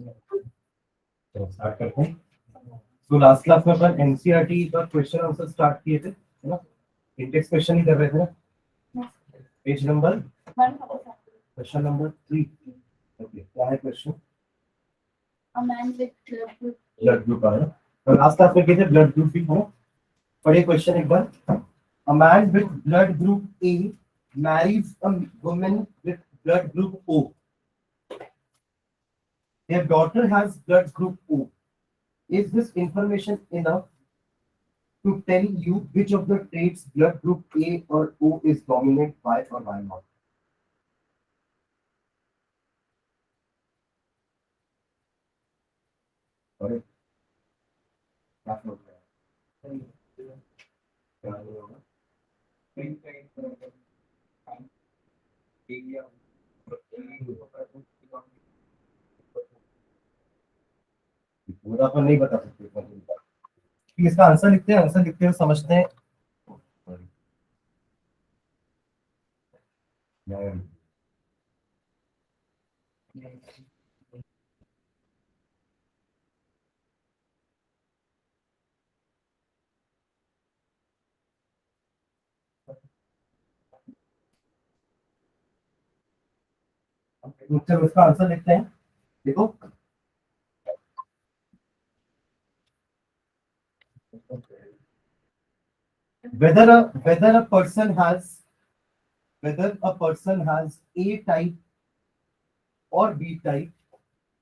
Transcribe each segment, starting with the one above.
चलो स्टार्ट करते हैं। तो लास्ट क्लास में अपन एनसीईआरटी का क्वेश्चन आंसर स्टार्ट किए थे, है ना? इंडेक्स क्वेश्चन ही कर रहे थे ना? Page number question number 3। Okay, क्या है question? A man with blood group है ना? तो लास्ट क्लास में किए थे ब्लड ग्रुप भी हो। पढ़िए क्वेश्चन एक बार। A man with blood group A marries a woman with blood group O. Their daughter has blood group O. Is this information enough to tell you which of the traits blood group A or O is dominant by or by not? Correct. क्या सोच रहे हैं? क्या होगा? पूरा तो नहीं बता सकते कि इसका आंसर लिखते हैं, आंसर लिखते हुए समझते हैं। चलो इसका आंसर लिखते हैं। देखो, whether a person has A type or B type,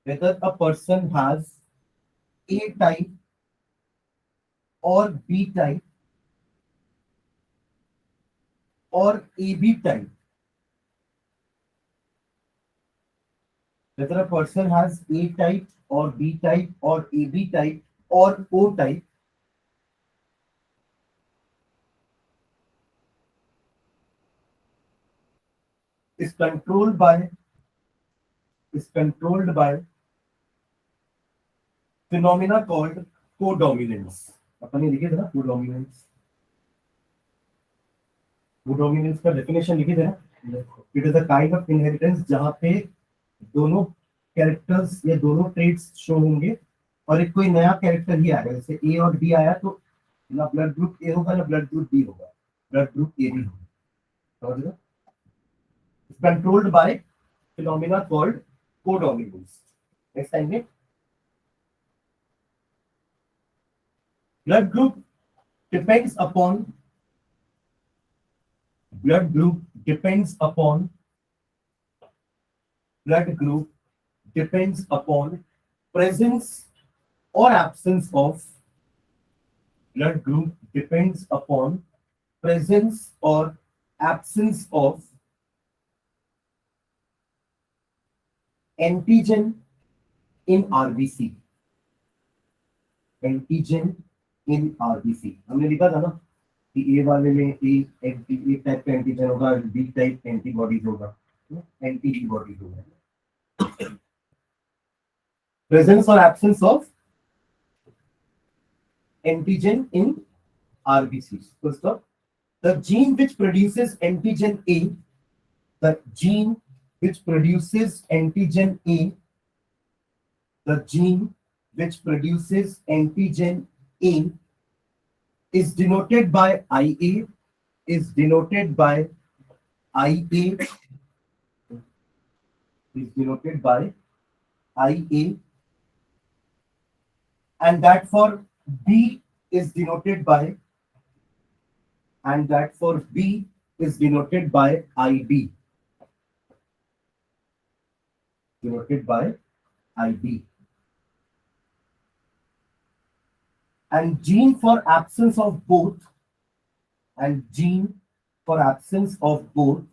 whether a person has A type or B type or AB type, whether a person has A type or B type or AB type or O type, is controlled by phenomena called codominance. अपन ने लिखे थे ना codominance। codominance का definition लिखे थे ना? It is a kind of inheritance जहां पे दोनों कैरेक्टर्स या दोनों ट्रेट्स शो होंगे और एक कोई नया कैरेक्टर ही आएगा। जैसे ए और बी आया तो ना ब्लड ग्रुप ए होगा ना ब्लड ग्रुप बी होगा, ब्लड ग्रुप ए बी होगा। समझ लो, controlled by phenomena called codominance. Next time में blood group depends upon blood group depends upon blood group depends upon presence or absence of blood group depends upon presence or absence of antigen in RBC। Antigen in RBC हमने लिखा था ना कि ए वाले में ए type का antigen होगा, B type antibodies होगा, एंटीबॉडीज होगा। प्रेजेंस और absence of antigen in RBC. First of the gene which produces antigen A, the gene which produces antigen A, the gene which produces antigen A is denoted by IA, is denoted by IA, is denoted by IA, and that for B is denoted by, and that for B is denoted by IB, denoted by IB. And gene for absence of both, and gene for absence of both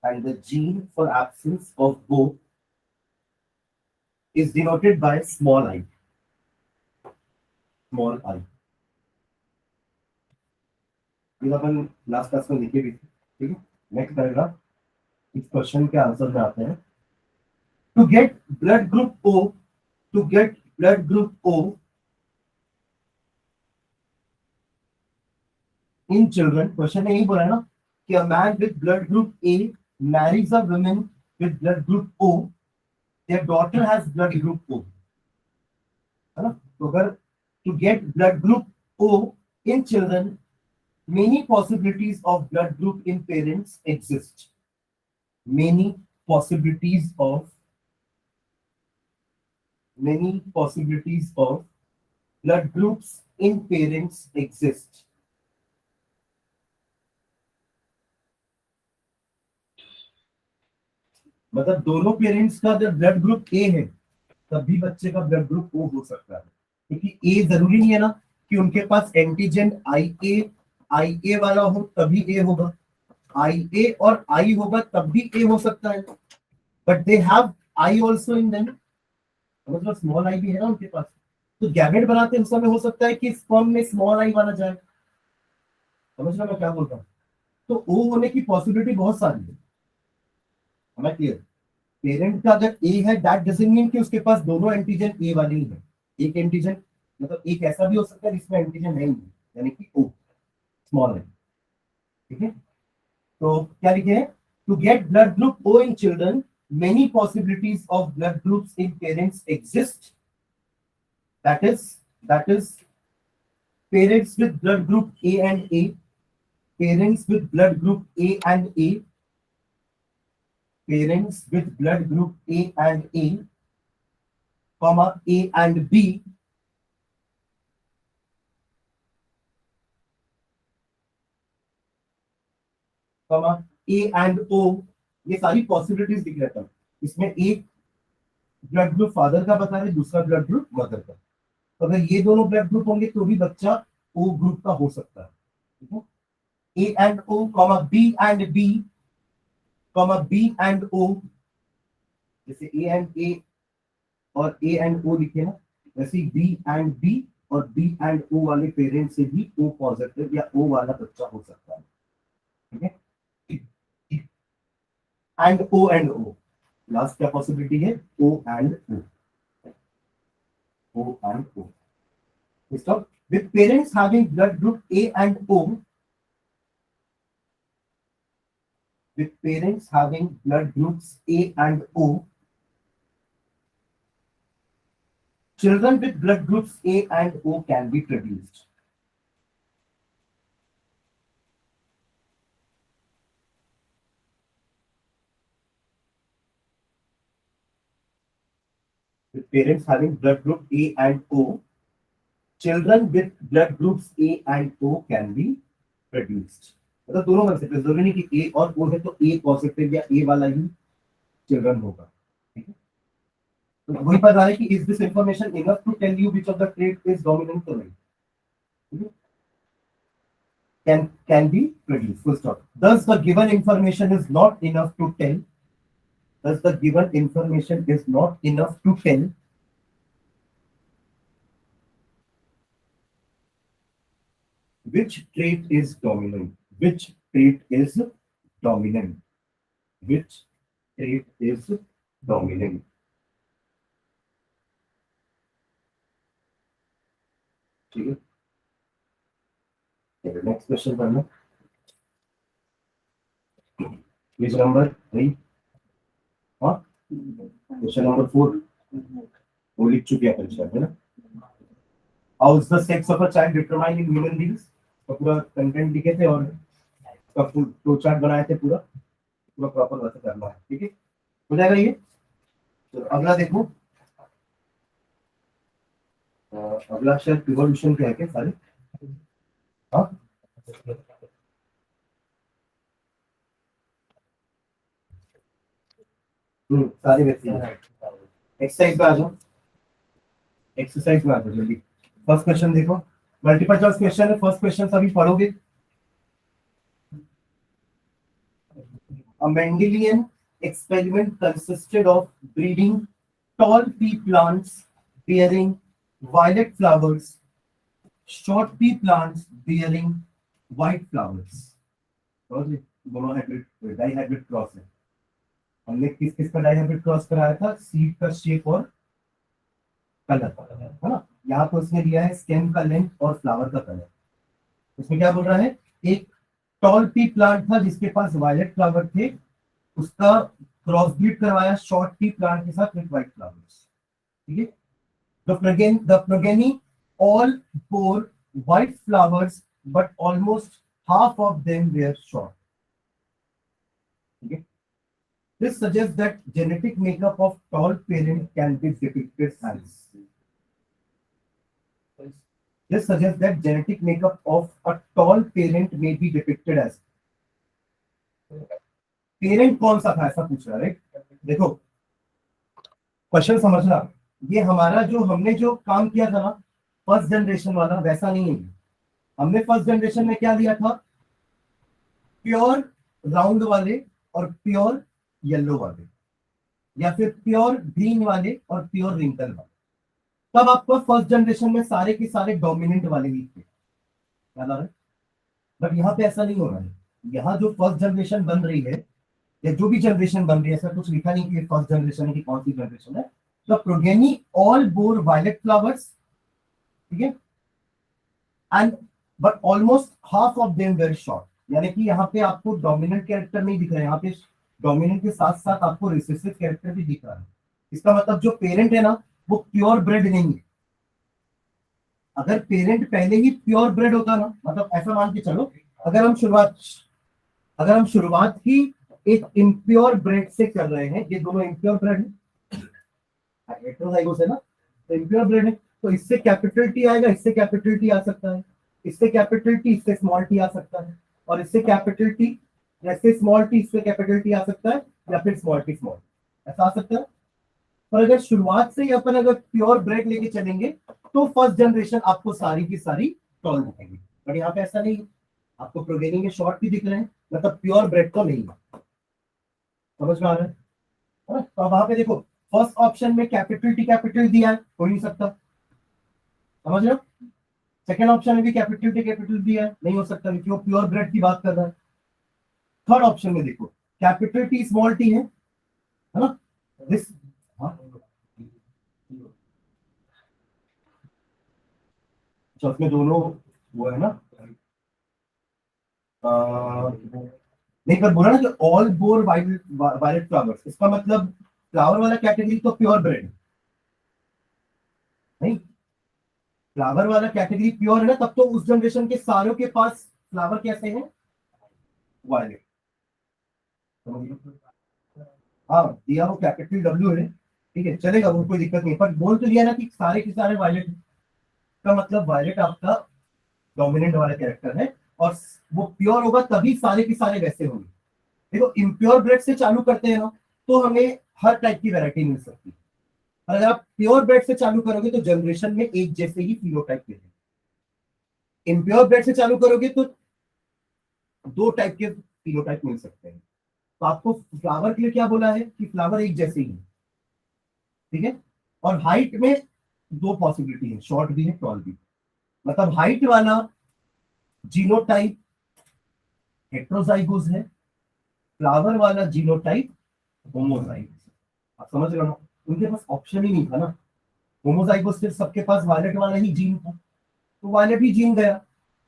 and the gene for absence of both is denoted by small I, small I। ये अपन last class में लिखे भी थे, ठीक है। Next paragraph, इस question के answer में आते हैं। To get blood group O, to get blood group O, in children, question ने यही बोला है ना कि a man with blood group A marries a woman with blood group O, their daughter has blood group O, है ना? तो अगर to get blood group O in children, many possibilities of blood group in parents exist. Many possibilities of blood groups in parents exist. मतलब दोनों parents का जब blood group ए है तब भी बच्चे का ब्लड ग्रुप ओ हो सकता है, क्योंकि ए जरूरी नहीं है ना कि उनके पास एंटीजन आई ए वाला हो तभी ए होगा, आई ए और आई होगा तब भी ए हो सकता है, but they have I also in them, मतलब स्मॉल आई भी है ना उनके पास, तो गैमेट बनाते हैं उस समय हो सकता है कि स्पर्म में स्मॉल आई माना जाए। समझ रहे हो मैं क्या बोल रहा हूँ? तो ओ होने की पॉसिबिलिटी बहुत सारी है, हमें क्लियर। पेरेंट का अगर ए है दैट डजंट मीन कि उसके पास दोनों एंटीजन ए वाले ही है, एक एंटीजन मतलब एक ऐसा भी हो सकता है जिसमें एंटीजन नहीं है, यानी कि ओ स्मॉल है, ठीक है। तो क्या लिखे, to get blood group O in children many possibilities of blood groups in parents exist, that is parents with blood group A and A, parents with blood group A and A, parents with blood group A and A, comma A and B, comma A and O, ये सारी possibilities दिख रहा था। इसमें एक blood group father का बता रहे, दूसरा ब्लड ग्रुप मदर का, तो अगर ये दोनों ब्लड ग्रुप होंगे तो भी बच्चा ओ ग्रुप का हो सकता है, ठीक है। A and O, comma B and B, comma B and O, जैसे ए एंड ए और ए एंड ओ लिखे ना, वैसे बी एंड बी और बी एंड ओ वाले पेरेंट से भी ओ पॉजिटिव या ओ वाला बच्चा हो सकता है, ठीक है। एंड ओ, लास्ट क्या पॉसिबिलिटी है, O and O. Stop. With parents having blood group A and O, with parents having blood groups A and O, children with blood groups A and O can be produced. With parents having blood group A and O, children with blood groups A and O can be produced. मतलब दोनों बन सकते हैं, जरूरी नहीं कि ए और ओ है तो ए पॉजिटिव या ए वाला ही चिल्ड्रन होगा, ठीक है। तो वही पता है कि is this information enough to tell you which of the trait is dominant और नहीं, can be produced, full stop. Thus the given information is not enough to tell, thus the given information is not enough to tell which trait is dominant, which trait is dominant, which trait is dominant. ठीक है, next question पढ़ना, page number 3, हाँ question number 4 वो लिख चुके हैं परीक्षा में ना। How is the sex of a child determined in human beings? तो पूरा कंटेंट लिखे थे और उसका फुल फ्लो चार्ट बनाए थे, पूरा प्रॉपर वैसे करना है, ठीक है, हो जाएगा ये। तो अगला देखो, अगला शायद इवोल्यूशन के है क्या सारे, हाँ सारे व्यक्ति एक्सरसाइज में आ जाओ, एक्सरसाइज में आ जाओ जल्दी। फर्स्ट क्वेश्चन देखो, मल्टीपल चॉइस क्वेश्चन है, फर्स्ट क्वेश्चन अभी पढ़ोगे। A Mendelian experiment consisted of breeding tall pea plants bearing violet flowers, short pea plants bearing white flowers। दोनों हाइब्रिड डाइहाइब्रिड क्रॉस है। हमने किस किस का डाइहाइब्रिड क्रॉस कराया था, सीड का शेप और कलर, है ना। यहाँ पर उसने लिया है स्टेम का लेंथ और फ्लावर का कलर। उसमें क्या बोल रहा है, एक टॉल पी प्लांट था जिसके पास वायलेट फ्लावर थे, उसका क्रॉस ब्रीड करवाया शॉर्ट पी प्लांट के साथ विद व्हाइट फ्लावर्स, ठीक है। The progeny all bore white flowers, but almost half of them were short. Okay. This suggests that genetic makeup of tall parent can be depicted as. This suggests that genetic makeup of a tall parent may be depicted as. Parent कौन सा था ऐसा पूछ रहा है, right? देखो question समझना, ये हमारा जो हमने जो काम किया था ना फर्स्ट जनरेशन वाला वैसा नहीं है। हमने फर्स्ट जनरेशन में क्या लिया था, प्योर राउंड वाले और प्योर येलो वाले, या फिर प्योर ग्रीन वाले और प्योर रिंकल वाले। तब आपको फर्स्ट जनरेशन में सारे के सारे डोमिनेंट वाले ही थे, याद आ रहा है? बट यहाँ पे ऐसा नहीं हो रहा है। यहाँ जो फर्स्ट जनरेशन बन रही है या जो भी जनरेशन बन रही है, ऐसा कुछ लिखा नहीं कि फर्स्ट जनरेशन है कि कौन सी जनरेशन है। The progeny all bore violet flowers, ठीक है, and but almost half of them were short, यानी कि यहाँ पे आपको डोमिनेंट कैरेक्टर नहीं दिख रहा है, यहाँ पे डोमिनेंट के साथ साथ आपको रिसेसिव कैरेक्टर भी दिख रहा है। इसका मतलब जो पेरेंट है ना वो प्योर ब्रेड नहीं है। अगर पेरेंट पहले ही प्योर ब्रेड होता ना, मतलब ऐसा मान के चलो अगर हम शुरुआत ही एक इम्प्योर ब्रेड से कर रहे हैं, ये दोनों इम्प्योर ब्रेड है, हेटेरोजाइगोस है ना, तो इम्प्योर ब्रेड है, तो इससे कैपिटल टी आएगा, इससे कैपिटल टी आ सकता है, इससे कैपिटल टी, इससे स्मॉल टी आ सकता है, और इससे कैपिटल टी, जैसे स्मॉल टी इससे कैपिटल टी आ सकता है, या फिर स्मॉल टी स्मॉल, ऐसा आ सकता है। पर अगर शुरुआत से ही अपन अगर प्योर ब्रेड लेके चलेंगे तो फर्स्ट जनरेशन आपको सारी की सारी टॉल दिखेगी। बट यहाँ पे ऐसा नहीं है, आपको प्रोगेनी के शॉर्ट भी दिख रहे हैं, मतलब प्योर ब्रेड तो नहीं है। समझ में आ रहा है? तो अब वहां पे देखो फर्स्ट ऑप्शन में कैपिटल टी कैपिटल दिया है, हो नहीं सकता, समझ रहे हो? सेकेंड ऑप्शन में भी कैपिटल टी कैपिटल दिया है, नहीं हो सकता क्योंकि वो प्योर ब्रेड की बात कर रहा है। थर्ड ऑप्शन में देखो कैपिटल टी स्मॉल टी है ना, दिस उसमें दोनों वो है ना, नहीं पर बोला ना कि ऑल बोर वायलेट फ्लावर्स, इसका मतलब फ्लावर वाला कैटेगरी तो प्योर ब्रेड नहीं, फ्लावर वाला कैटेगरी प्योर है ना, तब तो उस जनरेशन के सारों के पास फ्लावर कैसे हैं, वायलेट। हाँ दिया वो कैपिटल डब्ल्यू है, ठीक है चलेगा, वो कोई दिक्कत नहीं, पर बोल तो दिया ना कि सारे के सारे वायलेट, का मतलब वायलेट आपका डोमिनेंट वाला कैरेक्टर है, और वो प्योर होगा तभी सारे के सारे वैसे होंगे। देखो इम्प्योर ब्रेड से चालू करते हैं ना तो हमें हर टाइप की वैरायटी मिल सकती है, और अगर आप प्योर ब्रेड से चालू करोगे तो जनरेशन में एक जैसे ही फिनोटाइप मिलेंगे। इम्प्योर ब्रेड से चालू करोगे तो दो टाइप के फिनोटाइप मिल सकते हैं। तो आपको फ्लावर के लिए क्या बोला है कि फ्लावर एक जैसे ही है, ठीक है, और हाइट में दो पॉसिबिलिटी है, शॉर्ट भी है टॉल भी, मतलब हाइट वाला जीनोटाइप हेट्रोजाइगोस है, फ्लावर वाला जीनोटाइप होमोजाइगोस। आप समझ रहे हो ना, उनके पास ऑप्शन ही नहीं था ना, होमोजाइगोस सिर्फ सबके पास वायलेट वाला ही जीन था, तो वायलेट ही जीन गया,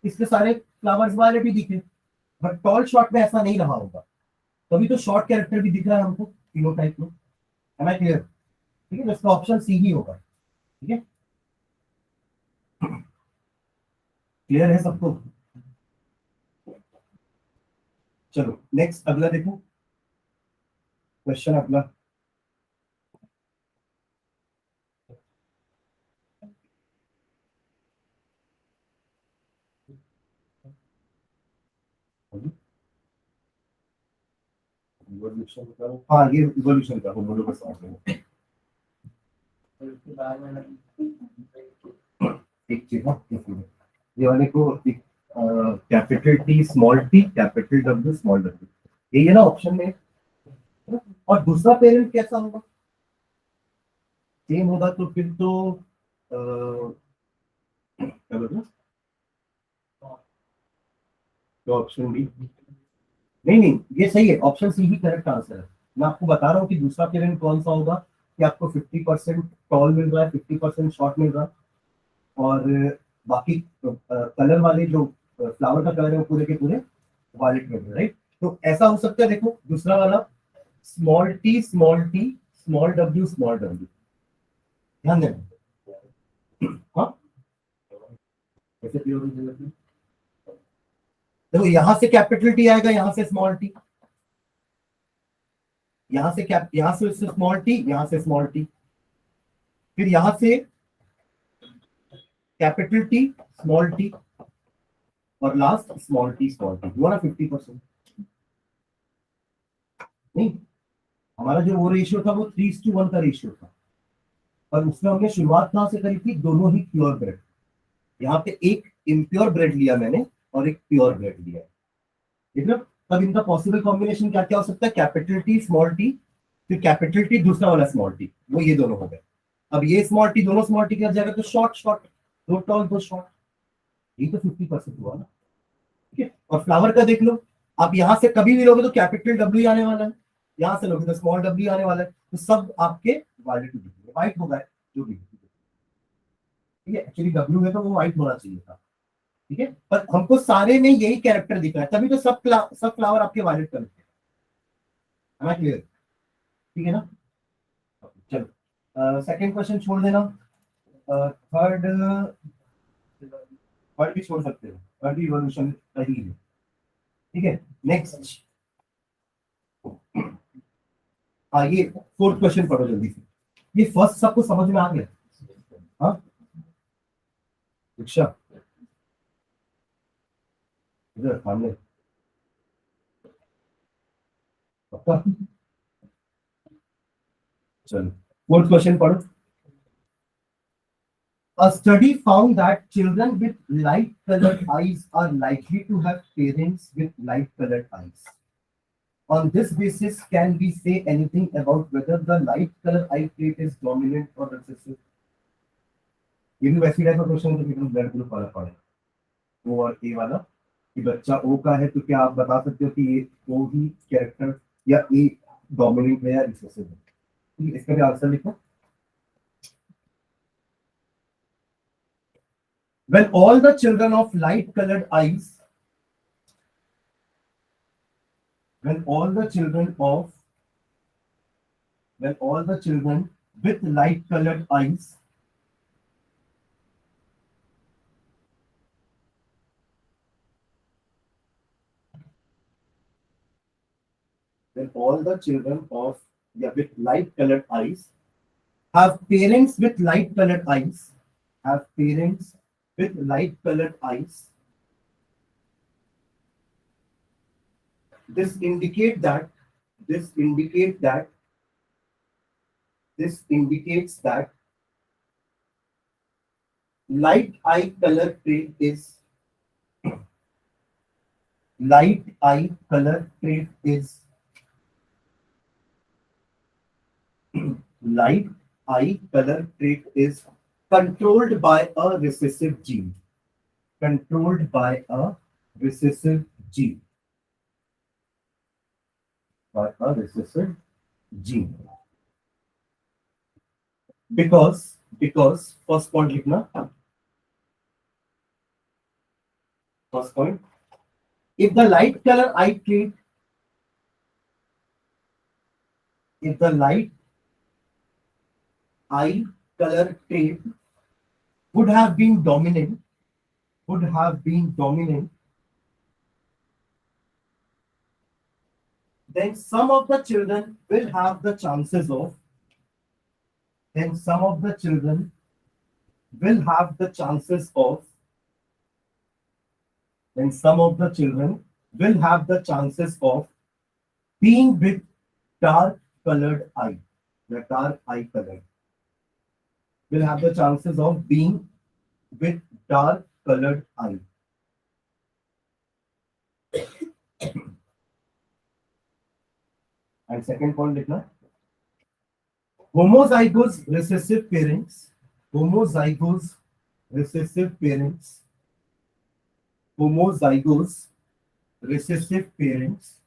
इसके सारे फ्लावर्स वायलेट ही दिखे। बट टॉल शॉर्ट में ऐसा नहीं रहा होगा, तभी तो शॉर्ट कैरेक्टर भी दिख रहा है हमको फिनोटाइप में। Am I clear? ठीक है, तो इसका ऑप्शन सी ही होगा। ठीक है, क्लियर है सबको? चलो नेक्स्ट अगला देखो क्वेश्चन अगला। इवोल्यूशन का, हाँ ये इवोल्यूशन का होमोलोगस ऑर्डर। एक चीज ना, ये वाले को capital T small T capital W small W, यही है ना ऑप्शन में। और दूसरा पेरेंट कैसा होगा, सेम होगा तो फिर तो क्या बोलते, तो ऑप्शन बी, नहीं नहीं ये सही है, ऑप्शन सी ही करेक्ट आंसर है। मैं आपको बता रहा हूँ कि दूसरा पेरेंट कौन सा होगा, कि आपको 50% टॉल मिल रहा है, 50% शॉर्ट मिल रहा है, और बाकी कलर वाले जो फ्लावर का कलर है वो पूरे के पूरे वायलेट में, राइट। तो ऐसा हो सकता है, देखो दूसरा वाला small T small T small W small W, ध्यान देना। हाँ कैसे क्लियर हो जाएगा? देखो यहां से कैपिटल टी आएगा, यहां से स्मॉल टी, यहां से स्मॉल टी, यहां से स्मॉल टी, फिर यहां से कैपिटल टी स्मॉल टी और लास्ट स्मॉल टी, हुआ ना 50%। नहीं, हमारा जो वो रेशियो था वो 3:1 का रेशियो था, और उसमें हमने शुरुआत कहां से करी थी, दोनों ही प्योर ब्रेड। यहाँ पे एक इम्प्योर ब्रेड लिया मैंने और एक प्योर ब्रेड लिया, ठीक है। तब इनका पॉसिबल कॉम्बिनेशन क्या क्या हो सकता है, कैपिटल टी स्मॉल टी, फिर कैपिटल टी दूसरा वाला स्मॉल टी, वो ये दोनों हो गए। अब ये स्मॉल टी दोनों स्मॉल टी के जाएगा तो शॉर्ट शॉर्ट, दो टॉल दो शॉर्ट, ये तो 50% हुआ ना, ठीक है। और फ्लावर का देख लो, आप यहां से कभी भी लोगे तो कैपिटल डब्ल्यू आने वाला है, यहां से लोगे तो स्मॉल डब्ल्यू आने वाला है, तो सब आपके वायलेट दिखेंगे, व्हाइट होगा जो भी, ठीक है। एक्चुअली डब्ल्यू है तो वो व्हाइट होना चाहिए था, ठीक है, पर हमको सारे में यही कैरेक्टर दिख रहा है, तभी तो सब फ्लावर आपके वायलेट कलर के, है ना, क्लियर, ठीक है ना। चलो सेकंड क्वेश्चन छोड़ देना, थर्ड थर्ड भी छोड़ सकते हो, थर्ड भी इवोल्यूशन का ही है, ठीक है। नेक्स्ट, हाँ ये फोर्थ क्वेश्चन पढ़ो जल्दी से, ये फर्स्ट सबको समझ में आ गया, हाँ दीक्षा इधर सामने, पक्का, चलो फोर्थ क्वेश्चन पढ़ो। A study found that children with light colored eyes are likely to have parents with light colored eyes. On this basis, can we say anything about whether the light color eye trait is dominant or recessive? ये भी वैसी type का question है जो blood group वाला पढ़े, ओ और ए वाला, कि बच्चा ओ का है तो क्या आप बता सकते हो कि ये ओ ही कैरेक्टर या ए डोमिनेंट है या रिसेसिव है, ठीक है, इसका भी आंसर लिखो। When all the children of light colored eyes, when all the children of when all the children with light colored eyes when all the children of with light colored eyes have parents with light colored eyes, have parents with light colored eyes, this indicate that this indicate that this indicates that light eye color trait is light eye color trait is light eye color trait is controlled by a recessive gene, controlled by a recessive gene, by a recessive gene, because first point लिखना, first point, if the light color eye trait, if the light eye color trait would have been dominant, would have been dominant, then some of the children will have the chances of, then some of the children will have the chances of, then some of the children will have the chances of being with dark colored eye, the dark eye color, will have the chances of being with dark colored eye. And second point लिखना, homozygous recessive parents, homozygous recessive parents, homozygous recessive parents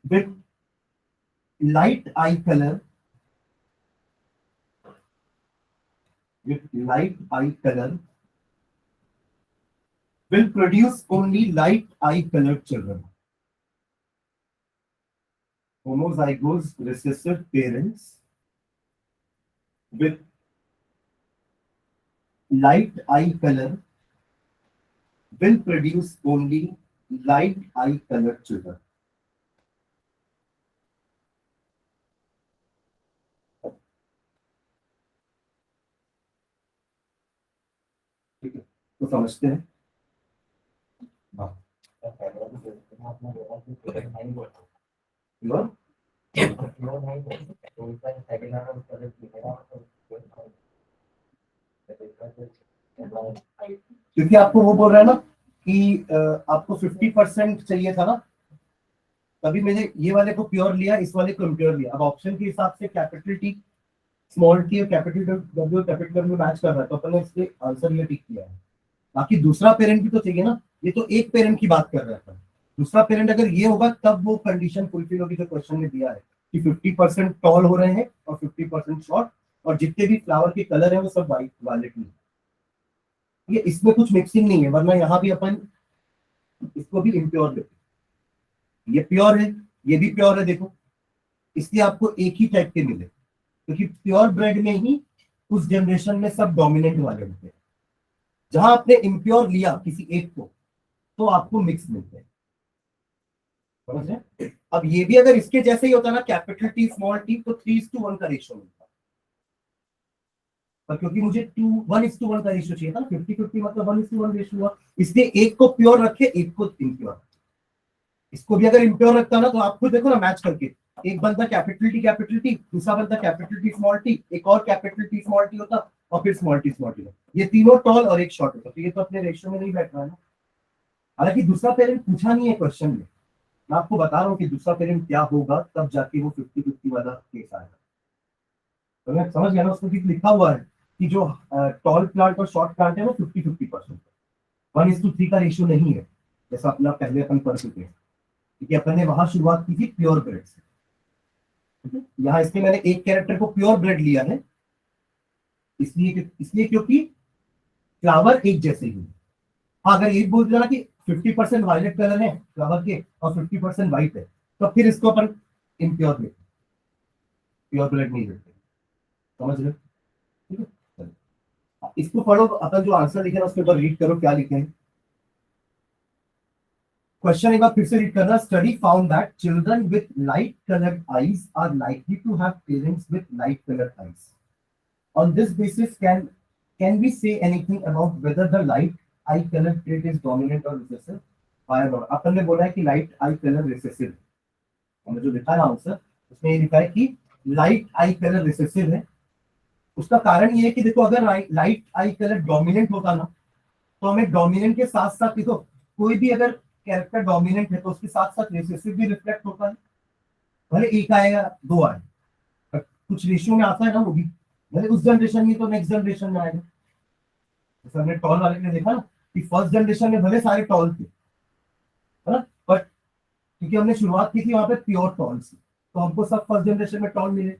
with light eye color, with light eye color will produce only light eye colored children. Homozygous recessive parents with light eye color will produce only light eye colored children. ठीक है, तो समझते हैं। हाँ, Pure? क्योंकि आपको वो बोल रहा है ना कि आपको 50% चाहिए था ना, तभी मैंने ये वाले को प्योर लिया, इस वाले को इम्प्योर लिया। अब ऑप्शन के हिसाब से कैपिटल टी स्मॉल टी और कैपिटल डब्ल्यू मैच कर रहा है, तो अपन ने इसके आंसर ये टिक किया है। बाकी दूसरा पेरेंट भी तो चाहिए ना, ये तो एक पेरेंट की बात कर रहा था। दूसरा पेरेंट अगर ये होगा तब वो कंडीशन फुलफिल होगी जो क्वेश्चन में दिया है कि 50% टॉल हो रहे हैं और 50% शॉर्ट, और जितने भी फ्लावर के कलर है वो सब वाइट वायलेट में। ये इसमें कुछ मिक्सिंग नहीं है, वरना यहाँ भी अपन इसको भी इम्प्योर देते। ये प्योर है, ये भी प्योर है, देखो इसलिए आपको एक ही टाइप के मिले, क्योंकि प्योर ब्रेड में ही उस जनरेशन में सब डोमिनेंट वाले होते हैं। जहां आपने इम्प्योर लिया किसी एक को तो आपको मिक्स मिलते हैं, समझ रहे? अब ये भी अगर इसके जैसे ही होता ना, कैपिटल टी स्मॉल टी, तो 3:1 का रेशियो मिलता, पर क्योंकि मुझे 1:1 का रेशियो चाहिए था, 50-50 मतलब 1:1 रेशियो हुआ, इसलिए एक को प्योर रखे, एक को इम्प्योर। इसको भी अगर इम्प्योर रखता ना तो आप खुद देखो ना मैच करके, एक बनता कैपिटल टी, दूसरा बनता कैपिटल टी स्मॉल टी, एक और कैपिटल टी स्मॉल टी होता, और फिर स्मॉल टी। ये तीनों टॉल और एक शॉर्ट होता, तो ये तो अपने रेशियो में नहीं बैठ रहा है ना। हालांकि दूसरा पेरेंट पूछा नहीं है क्वेश्चन में, मैं आपको बता रहा हूँ कि दूसरा पेरेंट क्या होगा, तब जाके वो 50-50 वाला केस आएगा। तो मैं समझ गया ना, उसमें लिखा हुआ है कि जो टॉल प्लांट और शॉर्ट प्लांट है वो 50-50%, 1:3 का रेशियो नहीं है, जैसा अपना पहले अपन पढ़ चुके हैं, क्योंकि अपन ने वहां शुरुआत की थी प्योर ब्रेड से। यहाँ इसमें मैंने एक कैरेक्टर को प्योर ब्रेड लिया है, इसलिए क्योंकि फ्लावर एक जैसे ही। हाँ, अगर एक बोल दिया ना कि 50% वायलेट कलर है फ्लावर के और 50% व्हाइट है, तो फिर इसको अपन इम्प्योर लेते, प्योर ब्रेड नहीं लेते, समझ रहे? ठीक है, चलो इसको पढ़ो, अपन जो आंसर लिखे ना उसके ऊपर रीड करो क्या लिखे हैं। क्वेश्चन एक बार फिर से रीड करना। Study found that children with light coloured eyes are likely to have parents with light coloured eyes. On this basis can we say anything about whether the light eye colour trait is dominant और recessive? अपन ने बोला है कि light eye colour recessive है, हमने जो लिखा है आंसर उसमें ये लिखा है कि लाइट आई कलर रिसेसिव है। उसका कारण ये है कि देखो, अगर लाइट आई कलर डोमिनेंट होता ना, तो हमें डोमिनेंट के साथ साथ, देखो कोई भी अगर कैरेक्टर डोमिनेंट है तो उसके साथ साथ रिसेसिव भी रिफ्लेक्ट होता है, भले एक आएगा दो आए, पर कुछ रेशियो में आता है ना वो भी, भले उस जनरेशन में तो नेक्स्ट जनरेशन में आएगा। जैसे हमने टॉल वाले ने देखा ना कि फर्स्ट जनरेशन में भले सारे टॉल थे, है ना, बट क्योंकि हमने शुरुआत की थी वहां पे प्योर टॉल से, तो हमको सब फर्स्ट जनरेशन में टॉल मिले,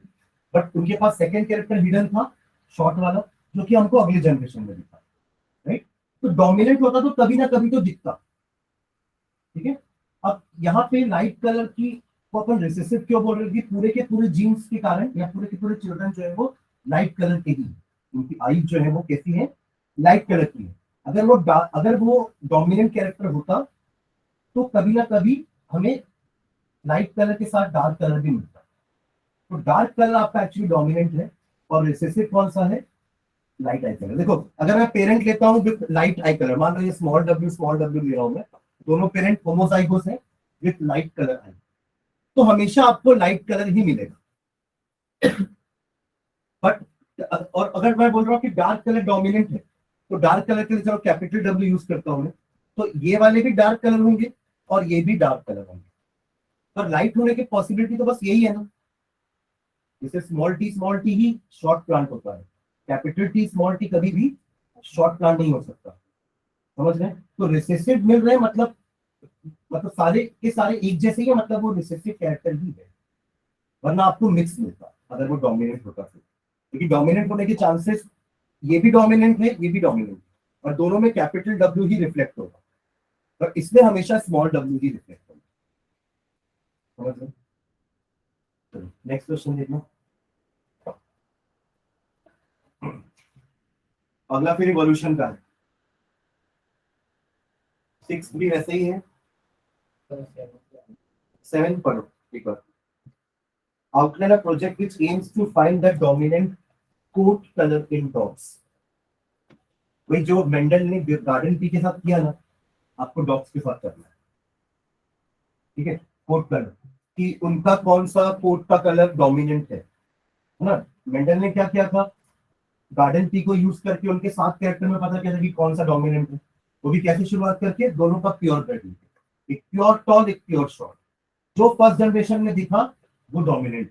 बट उनके पास सेकंड कैरेक्टर हिडन था शॉर्ट वाला, जो कि हमको अगले जनरेशन में दिखा, राइट? तो डोमिनेंट होता तो कभी ना कभी तो दिखता, ठीक है। अब यहाँ पे लाइट कलर की को अपन रिसेसिव क्यों बोल रहे थे? पूरे के पूरे जीन्स के कारण, या पूरे के पूरे चिल्ड्रन जो है वो लाइट कलर के ही, उनकी आई जो है वो कैसी है, लाइट कलर की है। अगर वो डोमिनेंट कैरेक्टर होता तो कभी ना कभी हमें लाइट कलर के साथ डार्क कलर भी मिलता, तो डार्क कलर आपका एक्चुअली डोमिनेंट है, और रिसेसिव कौन सा है? Light eye colour. देखो अगर मैं पेरेंट लेता हूँ विथ लाइट आई कलर, मान लो ये स्मॉल डब्ल्यू ले रहा हूँ मैं, दोनों पेरेंट होमोजाइगोस है विथ लाइट कलर आई, तो हमेशा आपको लाइट कलर ही मिलेगा। बट और अगर मैं बोल रहा हूँ कि डार्क कलर डोमिनेंट है, तो डार्क कलर के लिए चलो कैपिटल डब्ल्यू यूज करता हूँ मैं, तो ये वाले भी डार्क कलर होंगे और ये भी डार्क कलर होंगे, पर लाइट होने की पॉसिबिलिटी तो बस यही है ना। जैसे स्मॉल टी ही शॉर्ट प्लांट होता है, कैपिटल टी स्मॉल टी कभी भी शॉर्ट प्लांट नहीं हो सकता, समझ रहे हैं? तो रिसेसिव मिल रहे हैं, मतलब सारे के सारे एक जैसे ही है, मतलब वो रिसेसिव कैरेक्टर ही है, वरना आपको मिक्स मिलता अगर वो डोमिनेंट होता फिर, क्योंकि डोमिनेंट होने के चांसेस, ये भी डोमिनेंट है ये भी डोमिनेंट, और दोनों में कैपिटल डब्ल्यू ही रिफ्लेक्ट होगा, पर इसमें हमेशा स्मॉल डब्ल्यू ही रिफ्लेक्ट होगा, समझ लो। नेक्स्ट क्वेश्चन देखना। अगला फिर इवोल्यूशन का है, 6 भी वैसे ही है, 7 पढ़ो एक बार। Outline a project which aims to find the dominant coat color in dogs. वही जो मेंडल ने गार्डन पी के साथ किया ना, आपको डॉग्स के साथ करना है, ठीक है। कोट कलर कि उनका कौन सा कोट का कलर डोमिनेंट है ना। मेंडल ने क्या किया था, गार्डन पी को यूज करके उनके 7 कैरेक्टर में पता किया था कि कौन सा डोमिनेंट है। वो भी कैसे शुरुआत करके, दोनों का प्योर ब्लड लेके, एक प्योर टॉल एक प्योर शॉर्ट। जो फर्स्ट जनरेशन में दिखा वो डोमिनेंट,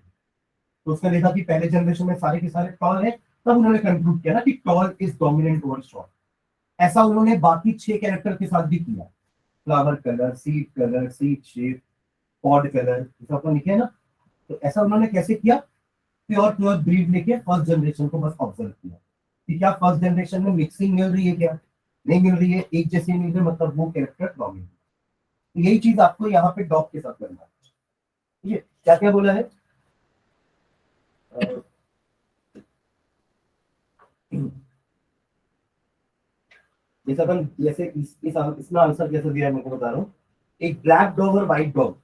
तो उसने देखा कि पहले जनरेशन में सारे के सारे टॉल है, तब उन्होंने कंक्लूड किया ना कि tall is dominant over short. ऐसा उन्होंने बाकी 6 कैरेक्टर के साथ भी किया, flower colour, seed shape, pod colour, अपन लिखे ना। तो ऐसा उन्होंने कैसे किया, प्योर प्योर ब्रीड लेके फर्स्ट जनरेशन को बस ऑब्जर्व किया कि क्या फर्स्ट जनरेशन में मिक्सिंग मिल रही है, क्या नहीं मिल रही है, एक जैसे मिल रही है, मतलब वो कैरेक्टर डोमिनेंट। तो यही चीज आपको यहाँ पे डॉग के साथ करना है, ठीक है। क्या क्या बोला है, जैसे अपन जैसे इसमें आंसर कैसे दिया है मैं बता रहा हूँ। एक ब्लैक डॉग और व्हाइट डॉग,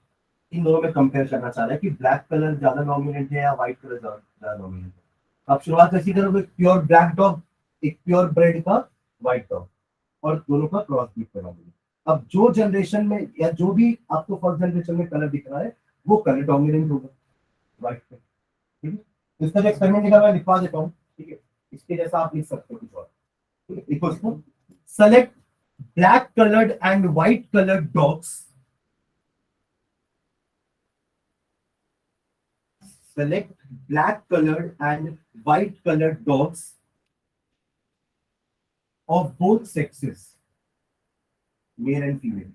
इन दोनों में कंपेयर करना चाह रहा है कि ब्लैक कलर ज्यादा डोमिनेंट है या व्हाइट कलर ज्यादा डोमिनेंट है। आप शुरुआत कैसी करोगे, प्योर ब्लैक डॉग, एक प्योर ब्रेड का व्हाइट डॉग, और दोनों का क्रॉस बीट कराओगे। अब जो जनरेशन में या जो भी आपको फर्स्ट जनरेशन में कलर दिख रहा है वो कलर डोमिनेंट होगा व्हाइट पे, ठीक है। तो इसका जो एक्सपेरिमेंट लिखा मैं लिखवा देता हूँ, ठीक है। इसके जैसा आप लिख सकते हो कुछ और, ठीक है। देखो इसको, select black colored and white colored dogs, select black colored and white colored dogs of both sexes, male and female.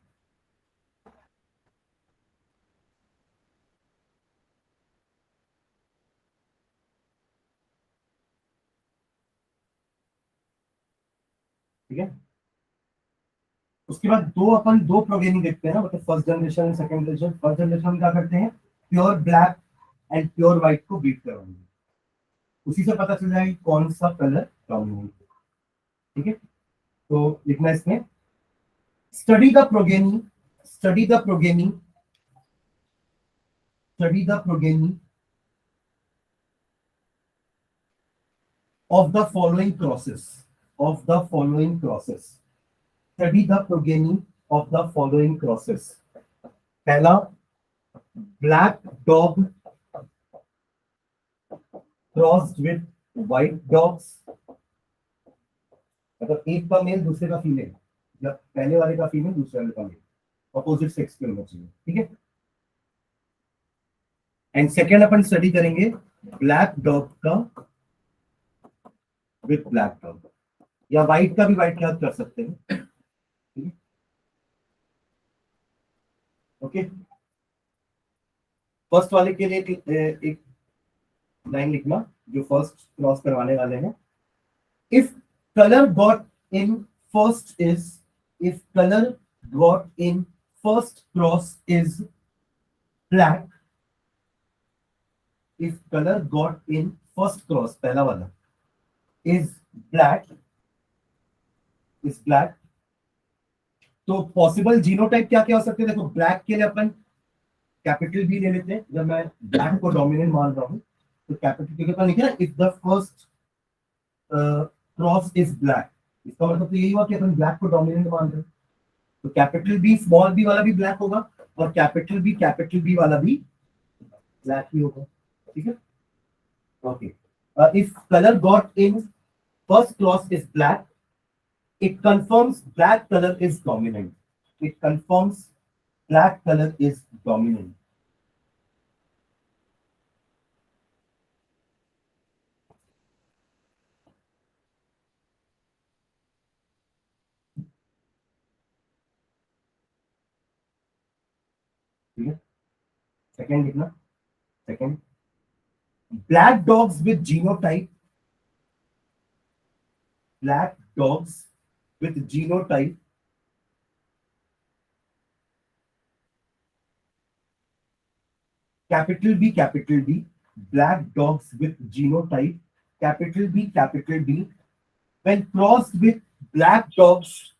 ठीक है। उसके बाद दो प्रोग्रामिंग देखते हैं ना, मतलब first generation and second generation. First generation में क्या करते हैं, pure black and pure white को बीट करवाएंगे, उसी से पता चल जाएगा कौन सा कलर डोमिनेंट है, ठीक है। तो लिखना इसमें, study the programming, study the programming, study the programming of the following crosses, of the following crosses, study the progeny of the following crosses. पहला, black dog crossed with white dogs, मतलब एक का मेल दूसरे का female, या पहले वाले का फीमेल दूसरे वाले का मेल, अपोजिट सेक्स के होना चाहिए, ठीक है। एंड सेकेंड अपन स्टडी करेंगे ब्लैक डॉग का विथ ब्लैक डॉग, या व्हाइट का भी व्हाइट के साथ कर सकते हैं, ओके। फर्स्ट वाले के लिए एक लाइन लिखना जो फर्स्ट क्रॉस करवाने वाले हैं। If colour got in first is, if colour got in first cross is black, if colour got in first cross पहला वाला इज ब्लैक, इज ब्लैक, तो पॉसिबल जीनोटाइप क्या क्या हो सकते हैं। देखो ब्लैक के लिए अपन कैपिटल बी ले लेते हैं, जब मैं ब्लैक को डोमिनेंट मान रहा हूं तो कैपिटल के ऊपर लिखे ना, if the first cross is black, इसका मतलब तो यही हुआ कि अपन ब्लैक को डोमिनेंट मान रहे हैं, तो कैपिटल बी स्मॉल बी वाला भी ब्लैक होगा और कैपिटल बी वाला भी ब्लैक ही होगा, ठीक है, okay. If colour got in first cross is black, it confirms black color is dominant, it confirms black color is dominant, ठीक है। सेकंड लिखना, second, black dogs with genotype, black dogs with genotype capital B, black dogs with genotype capital B, when crossed with black dogs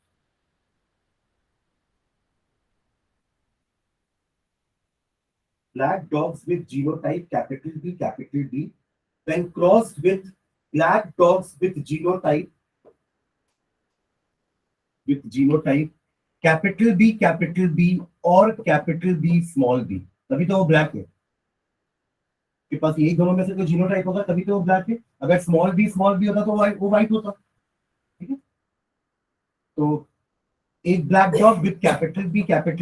with genotype capital B, when crossed with black dogs with genotype capital B और capital B small b, तभी तो वो black है। के पास यही दोनों में से कोई जीनोटाइप होगा तभी तो वो ब्लैक है। अगर स्मॉल बी होता तो वो व्हाइट होता। ठीक है, तो एक black dog with capital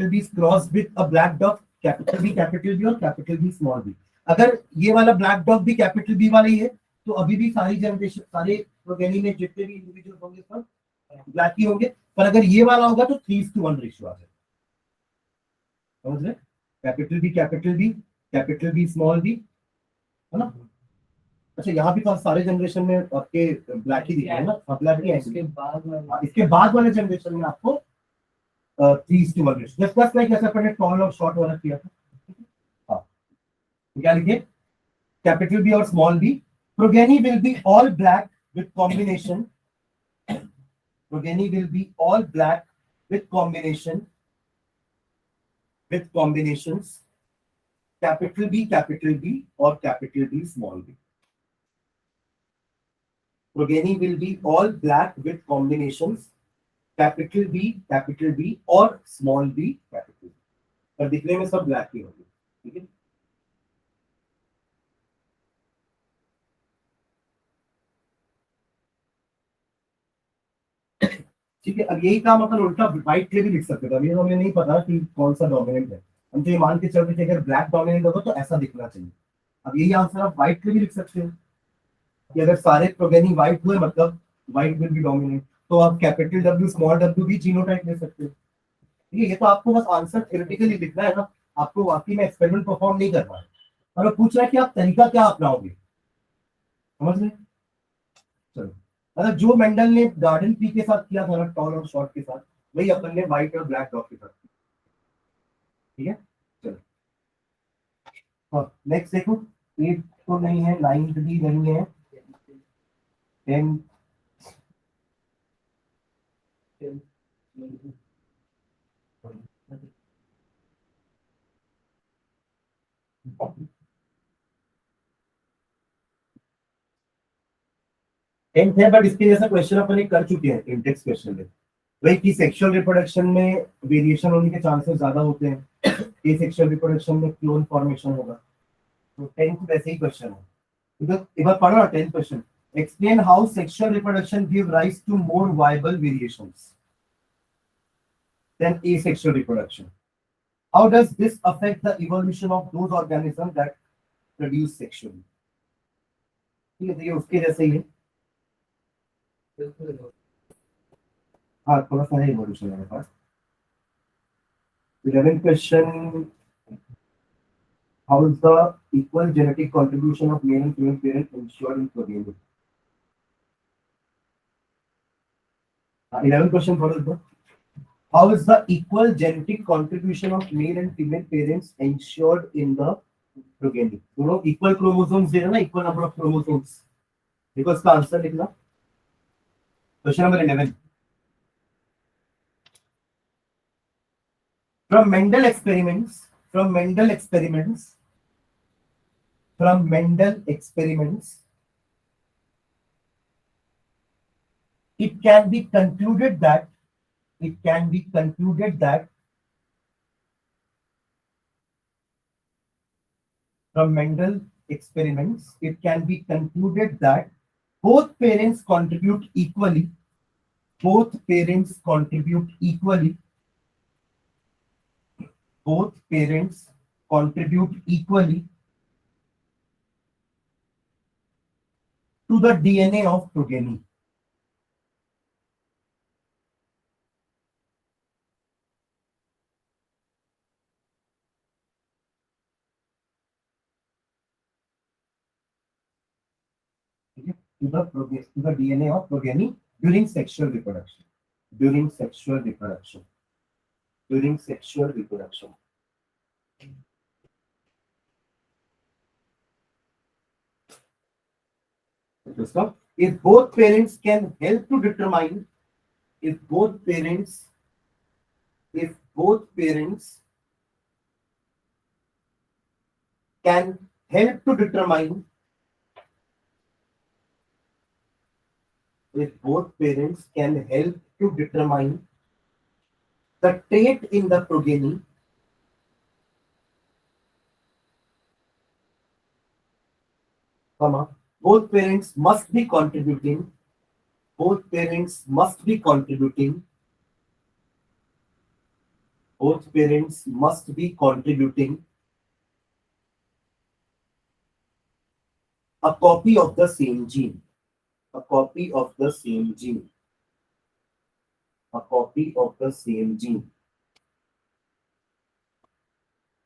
B cross with a black dog capital B और कैपिटल बी स्मॉल बी। अगर ये वाला ब्लैक डॉग भी कैपिटल बी वाला ही है तो अभी भी सारी जनरेशन सारे प्रोगेनी में जितने भी इंडिविजुअल होंगे सब ब्लैक ही होंगे। पर अगर ये वाला होगा तो 3:1 रेशियो आ जाएगा। समझ रहे? कैपिटल बी स्मॉल बी, है ना? अच्छा, यहाँ भी तो सारे जनरेशन में आपके ब्लैक ही दिख रहे हैं ना? ब्लैक ही है। इसके बाद वाले जनरेशन में आपको 3:1 रेशियो, जस्ट लाइक ऐसा पहले टॉल और शॉर्ट वाला किया था। हाँ, तो क्या लिखे? कैपिटल बी और small B, progeny will be all black with combination, progeny will be all black with combinations capital B और capital B small b. Progeny will be all black with combinations capital B और small b capital B. पर दिखने में सब black ही होंगे। ठीक है, ठीक है। अब यही काम अपन उल्टा व्हाइट के लिए भी लिख सकते थे। अभी हमें नहीं पता कि कौन सा डोमिनेंट है, हम तो ये मान के चल रहे थे अगर ब्लैक डोमिनेंट होगा तो ऐसा दिखना चाहिए। अब यही आंसर आप व्हाइट के लिए भी लिख सकते हो कि अगर सारे प्रोगेनी व्हाइट हुए मतलब व्हाइट विल बी डोमिनेंट, तो आप कैपिटल डब्ल्यू स्मॉल डब्ल्यू भी जीनोटाइप ले सकते हो। ठीक है, ये तो आपको बस आंसर थ्योरेटिकली लिखना है ना, आपको वाकई में एक्सपेरिमेंट परफॉर्म नहीं करना है। और पूछ रहा है कि आप तरीका क्या अपनाओगे। समझ रहे? चलो, मतलब जो मेंडल ने गार्डन ट्री के साथ किया था ना, टॉल और शॉर्ट के साथ, वही अपन ने व्हाइट और ब्लैक डॉग के साथ किया। ठीक है, चलो। हाँ, नेक्स्ट देखो, 8 तो नहीं है, 9 भी नहीं है, 10 10th है। बट इसके जैसा क्वेश्चन अपन एक कर चुके हैं इंडेक्स क्वेश्चन में, वही कि सेक्सुअल रिप्रोडक्शन में वेरिएशन होने के चांसेस ज्यादा होते हैं, ये सेक्सुअल रिप्रोडक्शन में क्लोन फॉर्मेशन होगा। तो 10th वैसे ही क्वेश्चन है। एक बार पढ़ो ना 10th question, explain how sexual reproduction give rise to more viable variations than asexual reproduction. How does this affect the evolution of those organisms that produce sexually? ठीक है, तो ये उसके जैसे ही है। हाँ, थोड़ा सा है इवोल्यूशन हमारे पास। 11th question, how is the equal genetic contribution of male and female parents ensured in progeny? 11th question for us, how is the equal genetic contribution of male and female parents ensured in the progeny? दोनों equal chromosomes दे रहे ना, equal number of chromosomes, देखो इसका answer लिखना। Question number 11, from Mendel experiments, it can be concluded that from Mendel experiments it can be concluded that both parents contribute equally to the DNA of progeny. To the DNA of progeny during sexual reproduction. Stop. If both parents can help to determine, if both parents can help to determine, if both parents can help to determine the trait in the progeny, comma, both parents must be contributing, both parents must be contributing, both parents must be contributing a copy of the same gene, a copy of the same gene, a copy of the same gene.